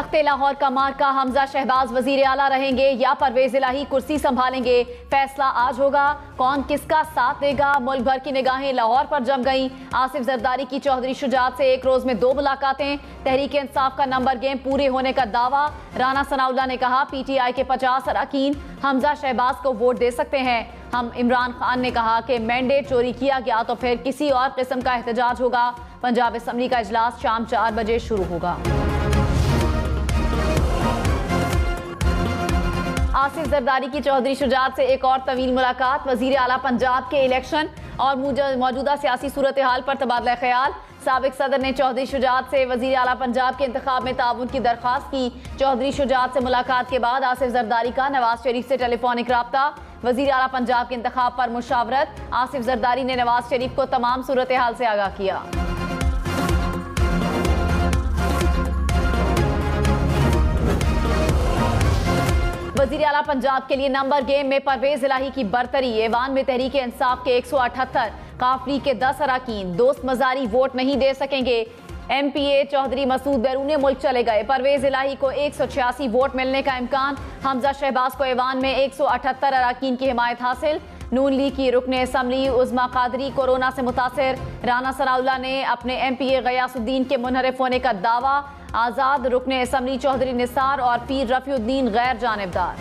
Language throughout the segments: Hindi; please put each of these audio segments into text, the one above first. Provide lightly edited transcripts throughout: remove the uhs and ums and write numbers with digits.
तख्ते लाहौर का मार्का हमजा शहबाज वजीर आला रहेंगे या परवेज इलाही कुर्सी संभालेंगे, फैसला आज होगा। कौन किसका साथ देगा, मुल्क भर की निगाहें लाहौर पर जम गईं। आसिफ जरदारी की चौधरी शुजात से एक रोज में 2 मुलाकातें, तहरीक इंसाफ का नंबर गेम पूरे होने का दावा। राना सनाउल्लाह ने कहा PTI के 50 अरकान हमजा शहबाज को वोट दे सकते हैं। हम इमरान खान ने कहा कि मैंडेट चोरी किया गया तो फिर किसी और किस्म का एहतजाज होगा। पंजाब असम्बली का इजलास शाम 4 बजे शुरू होगा। आसिफ जरदारी की चौधरी शुजात से एक और तवील मुलाकात, वजीर आला पंजाब के इलेक्शन और मौजूदा सियासी सूरत हाल पर तबादला ख्याल। साबिक सदर ने चौधरी शुजात से वजीर आला पंजाब के इंतखाब में ताउन की दरख्वास्त की। चौधरी शुजात से मुलाकात के बाद आसिफ जरदारी का नवाज शरीफ से टेलीफोनिक राब्ता, वजीर आला पंजाब के इंतखाब पर मुशावरत। आसिफ जरदारी ने नवाज शरीफ को तमाम सूरत हाल से आगाह किया। वजीर आला पंजाब के लिए नंबर गेम में परवेज इलाही की बरतरी। ऐवान में तहरीक इंसाफ के 178, काफली के 10 अरकान दोस्त मजारी वोट नहीं दे सकेंगे। MPA चौधरी मसूद बैरून मुल्क चले गए। परवेज इलाही को 186 वोट मिलने का इम्कान। हमजा शहबाज को ऐवान में 178 अरकान की हिमायत हासिल। नून लीग की रुकने असम्बली उज़्मा कादरी कोरोना से मुतासिर। राना सनाउल्लाह ने अपने MPA गयासुद्दीन के मुनहरिफ होने का दावा। आज़ाद रुकने असम्बली चौधरी निसार और पीर रफीउद्दीन गैर जानिबदार।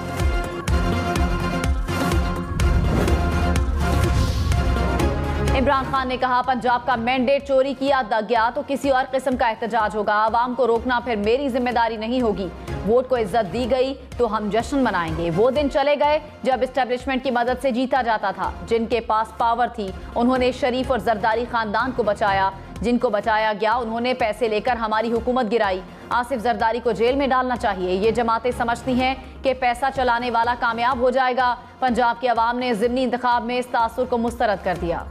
इमरान खान ने कहा पंजाब का मैंडेट चोरी किया गया तो किसी और किस्म का एहतजाज होगा। आवाम को रोकना फिर मेरी जिम्मेदारी नहीं होगी। वोट को इज्जत दी गई तो हम जश्न मनाएंगे। वो दिन चले गए जब एस्टेब्लिशमेंट की मदद से जीता जाता था। जिनके पास पावर थी उन्होंने शरीफ और जरदारी खानदान को बचाया। जिनको बचाया गया उन्होंने पैसे लेकर हमारी हुकूमत गिराई। आसिफ जरदारी को जेल में डालना चाहिए। ये जमातें समझती हैं कि पैसा चलाने वाला कामयाब हो जाएगा। पंजाब की आवाम ने ज़िमनी इंतखाब में इस तासुर को मुस्तरद कर दिया।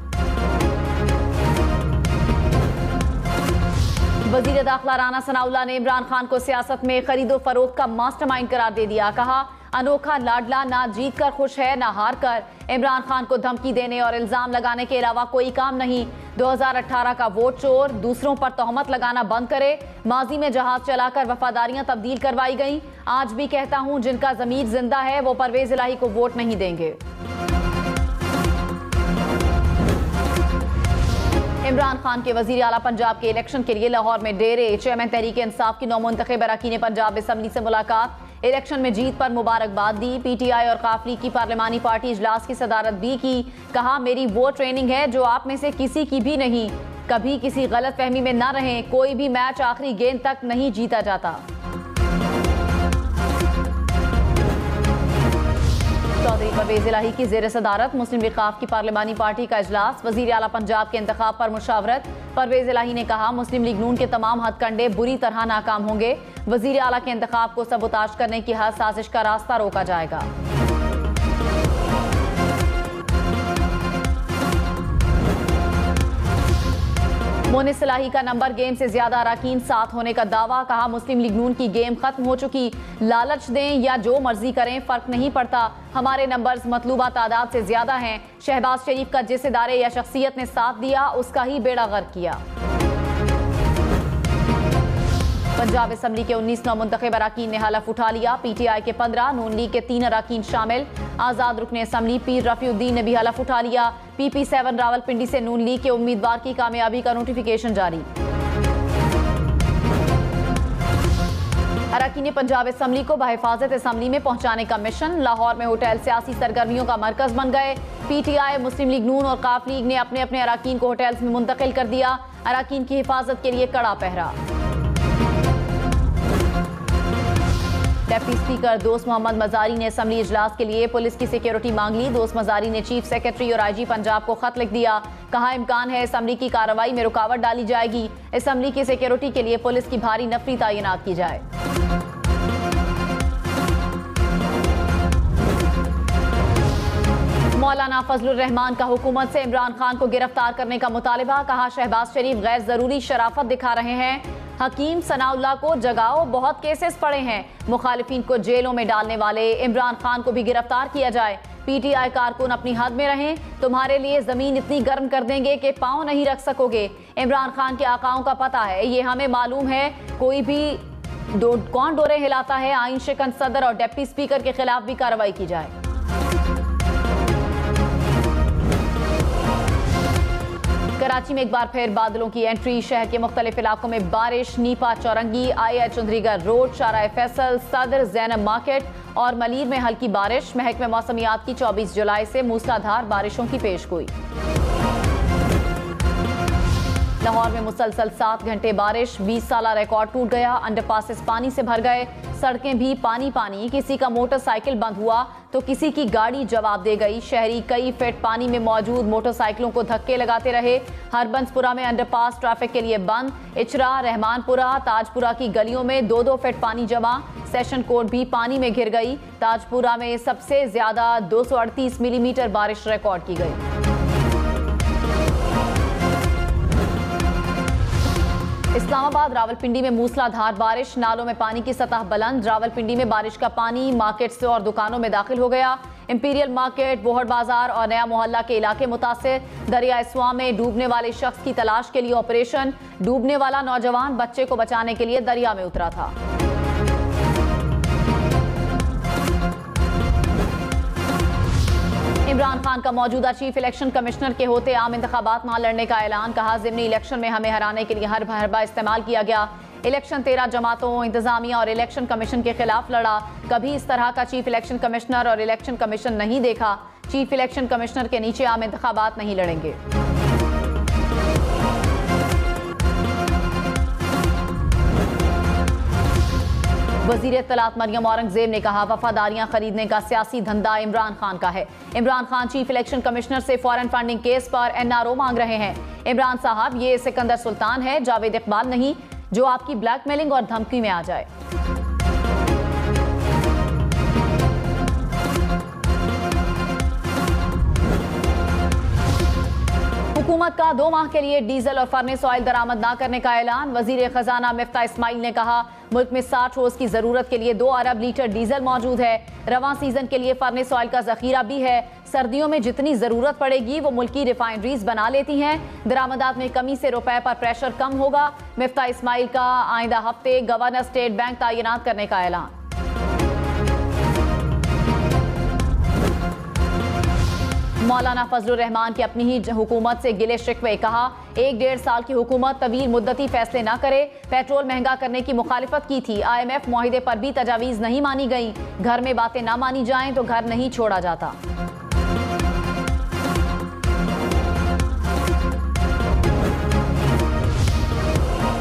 वजीर दाखिला राना सनाउल्लाह ने इमरान खान को सियासत में खरीदो फरोख्त का मास्टरमाइंड करार दे दिया। कहा अनोखा लाडला ना जीत कर खुश है ना हार कर। इमरान खान को धमकी देने और इल्जाम लगाने के अलावा कोई काम नहीं। 2018 का वोट चोर, दूसरों पर तोहमत लगाना बंद करे। माजी में जहाज चलाकर वफादारियां तब्दील करवाई गई। आज भी कहता हूं जिनका ज़मीर जिंदा है वो परवेज इलाही को वोट नहीं देंगे। इमरान खान के वजीर आला पंजाब के इलेक्शन के लिए लाहौर में डेरे। चेयरमैन तहरीक इंसाफ की नौमुंतखब अरकान पंजाब असम्बली से मुलाकात। इलेक्शन में जीत पर मुबारकबाद दी। PTI और काफली की पार्लिमानी पार्टी इजलास की सदारत भी की। कहा मेरी वो ट्रेनिंग है जो आप में से किसी की भी नहीं। कभी किसी गलत फहमी में ना रहें। कोई भी मैच आखिरी गेंद तक नहीं जीता जाता। चौधरी परवेज इलाही की जेर सदारत मुस्लिम लीग खाफ की पार्लिमानी पार्टी का इजलास। वजीर आला पंजाब के इंतखाब पर मुशावरत। परवेज इलाही ने कहा मुस्लिम लीग नून के तमाम हथकंडे बुरी तरह नाकाम होंगे। वजीर आला के इंतखाब को सबूताज करने की हर साजिश का रास्ता रोका जाएगा। मोनिस इलाही का नंबर गेम से ज्यादा अरकान साथ होने का दावा। कहा मुस्लिम लीग नून की गेम खत्म हो चुकी। लालच दें या जो मर्जी करें फर्क नहीं पड़ता। हमारे नंबर्स मतलूबा तादाद से ज्यादा हैं। शहबाज शरीफ का जिस इदारे या शख्सियत ने साथ दिया उसका ही बेड़ा गर्क किया। पंजाब असम्बली के 19 नौमुंतखब अरकान ने हलफ उठा लिया। PTI के 15, नून लीग के 3 अरकान शामिल। आज़ाद रुकने असम्बली पीर रफीउद्दीन ने भी हलफ उठा लिया। PP7 रावलपिंडी से नून लीग के उम्मीदवार की कामयाबी का नोटिफिकेशन जारी। अरकान पंजाब असम्बली को बहिफाजत असम्बली में पहुंचाने का मिशन। लाहौर में होटल सियासी सरगर्मियों का मरकज बन गए। PTI, मुस्लिम लीग नून और काफ लीग ने अपने अपने अरकान को होटल्स में मुंतकिल कर दिया। अरकान की हिफाजत के लिए कड़ा पहरा। डिप्टी स्पीकर दोस्त मोहम्मद मजारी ने असम्बली इजलास के लिए पुलिस की सिक्योरिटी मांग ली। दोस्त मजारी ने चीफ सेक्रेटरी और IG पंजाब को खत लिख दिया। कहा इम्कान है असम्बली की कार्रवाई में रुकावट डाली जाएगी। असम्बली की सिक्योरिटी के लिए पुलिस की भारी नफरी तैनात की जाए। मौलाना फजलुर रहमान का हुकूमत से इमरान खान को गिरफ्तार करने का मुतालिबा। कहा शहबाज शरीफ गैर जरूरी शराफत दिखा रहे हैं। हकीम सनाउल्लाह को जगाओ, बहुत केसेस पड़े हैं। मुखालिफिन को जेलों में डालने वाले इमरान खान को भी गिरफ्तार किया जाए। PTI कारकुन अपनी हद में रहें। तुम्हारे लिए जमीन इतनी गर्म कर देंगे कि पांव नहीं रख सकोगे। इमरान खान के आकाओं का पता है, ये हमें मालूम है। कोई भी कौन डोरे हिलाता है, आइन शिकन सदर और डिप्टी स्पीकर के खिलाफ भी कार्रवाई की जाए। कराची में एक बार फिर बादलों की एंट्री, शहर के मुख्तलिफ इलाकों में बारिश, नीपा, चौरंगी, आई चुंदरीगढ़ रोड, शारा फैसल, सदर, जैनब मार्केट और मलीर में हल्की बारिश। महकमे मौसमियात की 24 जुलाई से मूसलाधार बारिशों की पेशगोई। लाहौर में मुसलसल 7 घंटे बारिश, 20 साल रिकॉर्ड टूट गया, अंडरपासेस पानी से भर गए, सड़कें भी पानी पानी। किसी का मोटरसाइकिल बंद हुआ तो किसी की गाड़ी जवाब दे गई। शहरी कई फीट पानी में मौजूद मोटरसाइकिलों को धक्के लगाते रहे। हरबंसपुरा में अंडरपास ट्रैफिक के लिए बंद। इचरा, रहमानपुरा, ताजपुरा की गलियों में 2-2 फीट पानी जमा। सेशन कोर्ट भी पानी में घिर गई। ताजपुरा में सबसे ज्यादा 238 मिलीमीटर बारिश रिकॉर्ड की गई। इस्लामाबाद, रावलपिंडी में मूसलाधार बारिश, नालों में पानी की सतह बुलंद। रावलपिंडी में बारिश का पानी मार्केट से और दुकानों में दाखिल हो गया। इंपीरियल मार्केट, बोहड़ बाजार और नया मोहल्ला के इलाके मुतासिर। दरिया स्वां में डूबने वाले शख्स की तलाश के लिए ऑपरेशन। डूबने वाला नौजवान बच्चे को बचाने के लिए दरिया में उतरा था। इमरान खान का मौजूदा चीफ इलेक्शन कमिश्नर के होते आम इंतखाबात ना लड़ने का ऐलान। कहा, ज़िमनी इलेक्शन में हमें हराने के लिए हर हरबा इस्तेमाल किया गया। इलेक्शन 13 जमातों, इंतजामिया और इलेक्शन कमीशन के खिलाफ लड़ा। कभी इस तरह का चीफ इलेक्शन कमिश्नर और इलेक्शन कमीशन नहीं देखा। चीफ इलेक्शन कमिश्नर के नीचे आम इंतखाबात नहीं लड़ेंगे। वज़ीर इत्तलात मरियम औरंगजेब ने कहा, वफादारियां खरीदने का सियासी धंधा इमरान खान का है। Imran Khan chief election commissioner से फॉरेन फंडिंग केस पर एनआरओ मांग रहे हैं। इमरान साहब, ये सिकंदर सुल्तान है, जावेद इकबाल नहीं, जो आपकी ब्लैकमेलिंग और धमकी में आ जाए। हुकूमत का 2 माह के लिए डीजल और फर्नेस ऑयल दरामद न करने का ऐलान। वजीर खजाना मिफ्ता इस्माइल ने कहा, मुल्क में 60 रोज की जरूरत के लिए 2 अरब लीटर डीजल मौजूद है। रवां सीजन के लिए फर्नेस ऑयल का जखीरा भी है। सर्दियों में जितनी जरूरत पड़ेगी वो मुल्की रिफाइनरीज बना लेती हैं। दरामदात में कमी से रुपए पर प्रेशर कम होगा। मिफ्ता इस्माइल का आइंदा हफ्ते गवर्नर स्टेट बैंक तैनात करने का ऐलान। मौलाना फजलुर रहमान की अपनी ही हुकूमत से गिले शिकवे। कहा, 1-1.5 साल की हुकूमत तवील मुद्दती फैसले न करे। पेट्रोल महंगा करने की मुखालिफत की थी। IMF मुआहिदे पर भी तजावीज़ नहीं मानी गई। घर में बातें ना मानी जाएं तो घर नहीं छोड़ा जाता।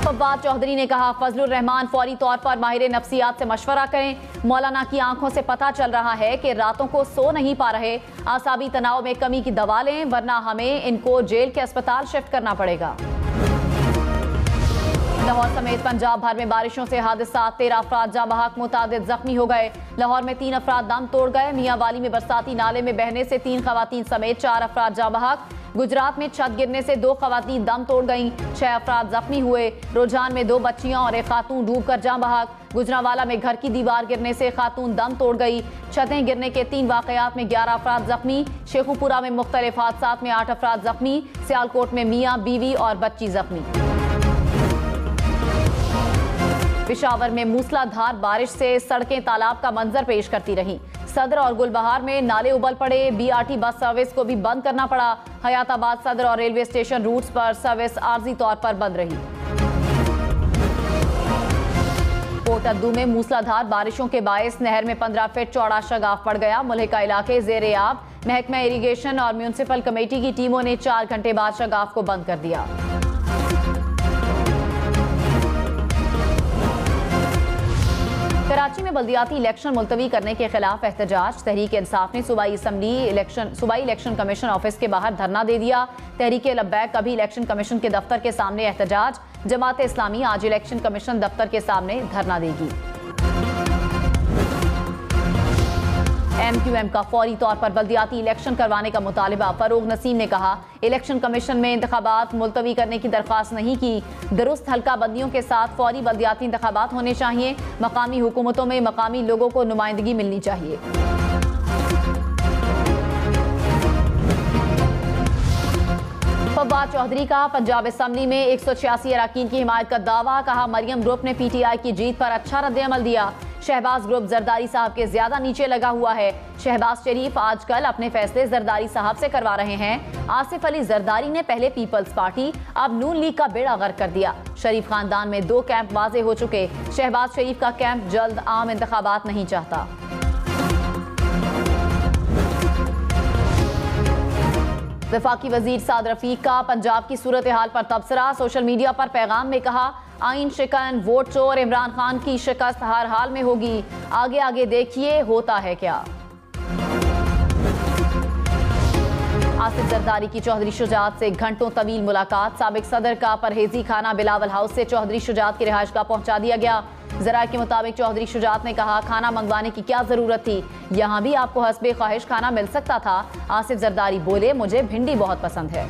फवाद चौधरी ने कहा, फजलुर रहमान फौरी तौर पर माहिर नफ्सियात से मशवरा करें। मौलाना की आंखों से पता चल रहा है कि रातों को सो नहीं पा रहे। आसाबी तनाव में कमी की दवा लें, वरना हमें इनको जेल के अस्पताल शिफ्ट करना पड़ेगा। लाहौर समेत पंजाब भर में बारिशों से हादसा, 13 अफराद जाँ बहक, मुतादिद जख्मी हो गए। लाहौर में 3 अफराद दम तोड़ गए। मियाँ वाली में बरसाती नाले में बहने से 3 खवातीन समेत 4 अफराद जाँ बहक। गुजरात में छत गिरने से 2 खवातीन दम तोड़ गईं, 6 अफराद जख्मी हुए। रुझान में 2 बच्चियां और एक खातून डूबकर जाँ बहक। गुजरांवाला में घर की दीवार गिरने से खातून दम तोड़ गई। छतें गिरने के 3 वाकयात में 11 अफराद जख्मी। शेखुपुरा में मुख्तलिफ हादसात में 8 अफराद जख्मी। सियालकोट में मियाँ, बीवी और बच्ची जख्मी। पेशावर में मूसलाधार बारिश से सड़कें तालाब का मंजर पेश करती रहीं। सदर और गुलबहार में नाले उबल पड़े। BRT बस सर्विस को भी बंद करना पड़ा। हयाताबाद, सदर और रेलवे स्टेशन रूट्स पर सर्विस आर्जी तौर पर बंद रही। पोर्ट अद्दू में मूसलाधार बारिशों के बायस नहर में 15 फीट चौड़ा शगाफ पड़ गया। मुल्हिका इलाके ज़ेरे आब। महकमा इरीगेशन और म्यूनसिपल कमेटी की टीमों ने 4 घंटे बाद शगाफ को बंद कर दिया। कराची में बल्दियाती इलेक्शन मुलतवी करने के खिलाफ एहतजाज। तहरीक इंसाफ ने सूबाई इलेक्शन कमीशन ऑफिस के बाहर धरना दे दिया। तहरीक लब्बैक का भी इलेक्शन कमीशन के दफ्तर के सामने एहतजाज। जमात इस्लामी आज इलेक्शन कमीशन दफ्तर के सामने धरना देगी। MQM का फौरी तौर पर बल्दियाती इलेक्शन करवाने का मुतालिबा। फरोग नसीम ने कहा, इलेक्शन कमीशन में इंतखाबात मुलतवी करने की दरख्वास्त नहीं की। दुरुस्त हल्का बंदियों के साथ फौरी बल्दियाती इंतखाबात होने चाहिए। मकामी हुकूमतों में मकामी लोगों को नुमाइंदगी मिलनी चाहिए। फवाद चौधरी का पंजाब असम्बली में 186 अरकान की हिमायत का दावा। कहा मरियम ग्रुप ने पीटीआई की जीत पर अच्छा रद्द-ए-अमल दिया। शहबाज ग्रुप जरदारी साहब के ज्यादा नीचे लगा हुआ है। शहबाज शरीफ आजकल अपने फैसले जरदारी साहब से करवा रहे हैं। आसिफ अली जरदारी ने पहले पीपल्स पार्टी अब नून लीग का बेड़ा गर्क कर दिया। शरीफ खानदान में 2 कैंप वाजे हो चुके। शहबाज शरीफ का कैंप जल्द आम इंतखाबात नहीं चाहता। वफाकी वजीर साद रफीक का पंजाब की सूरत हाल पर तबसरा। सोशल मीडिया पर पैगाम में कहा आइन शिकन, वोट चोर, इमरान खान की शिकस्त हर हाल में होगी। आगे आगे देखिए होता है क्या। आसिफ जरदारी की चौधरी शुजात से घंटों तवील मुलाकात। साबिक सदर का परहेजी खाना बिलावल हाउस से चौधरी शुजात की रिहाइश गाह पहुंचा दिया गया। जराये के मुताबिक चौधरी शुजात ने कहा खाना मंगवाने की क्या जरूरत थी, यहां भी आपको हस्बे ख्वाहिश खाना मिल सकता था। आसिफ जरदारी बोले मुझे भिंडी बहुत पसंद है।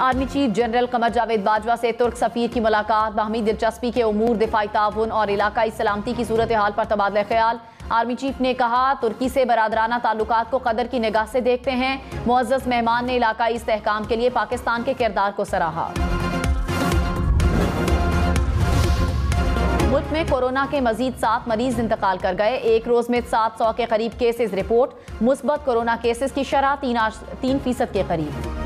Army chief general Qamar Javed Bajwa से तुर्क सफीर की मुलाकात। बाहमी दिलचस्पी के उमूर, दिफाई ताउन और इलाकाई सलामती की सूरत हाल पर तबादला ख्याल। आर्मी चीफ ने कहा तुर्की से बरादराना ताल्लुकात को कदर की निगाह से देखते हैं। मुअज़्ज़ज़ मेहमान ने इलाकाई इस्तेहकाम के लिए पाकिस्तान के किरदार को सराहा। मुल्क में कोरोना के मजीद 7 मरीज इंतकाल कर गए। एक रोज में 700 के करीब केसेस रिपोर्ट। मुस्बत कोरोना केसेस की शरह 3% के करीब।